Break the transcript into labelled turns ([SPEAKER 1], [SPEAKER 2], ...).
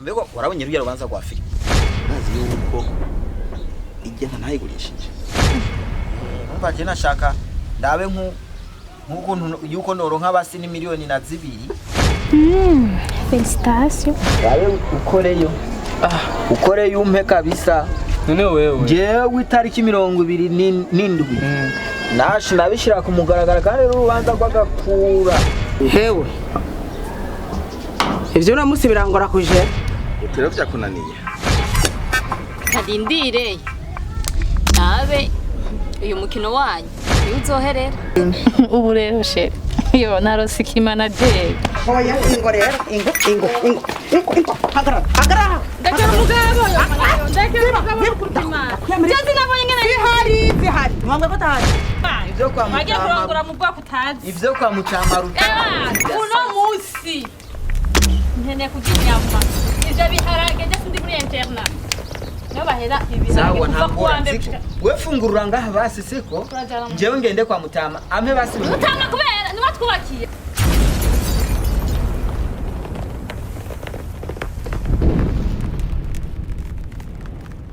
[SPEAKER 1] mbego warabonye rujya rubanza rwa Filipe nazi yuko igenda ntayigurishije umva je nashaka ndabe nk'ukuntu yuko noronka basi ni miliyoni na 2.
[SPEAKER 2] Félicitations.
[SPEAKER 1] Yawe ukoreyo ukoreyo umpe kabisa
[SPEAKER 3] none wewe
[SPEAKER 1] jewe itariki 27 nashi nabishira ku mugaragara kandi rubanza rw'agakura
[SPEAKER 4] hewe ivyo namusi birangora kuje
[SPEAKER 1] utero vyakunaniye
[SPEAKER 5] kadindire nabe uyu mukino wanyu iyo uzoherera
[SPEAKER 2] Ubu rero she. Yo narose manager.
[SPEAKER 4] oya ingo rero ingo hagara
[SPEAKER 5] ndakira umugabo ndakira umugabo kutima cyane nabonye ngene
[SPEAKER 4] zihari mwambwe batahari
[SPEAKER 1] ivyo kwa
[SPEAKER 5] wagiye
[SPEAKER 1] mutama
[SPEAKER 5] kurangura mu bwako utazi
[SPEAKER 1] ivyo kwa mutamaru
[SPEAKER 5] uno musi ntene kugira inyama ivyo biharage ndetse ndi muri interna nabahera ibiharage
[SPEAKER 1] sawa
[SPEAKER 5] kuva kuwa mbere
[SPEAKER 1] we fungurura ngaha basi siko jewe ngende kwa mutama ampe basi
[SPEAKER 5] mutama kubera niba twubakiye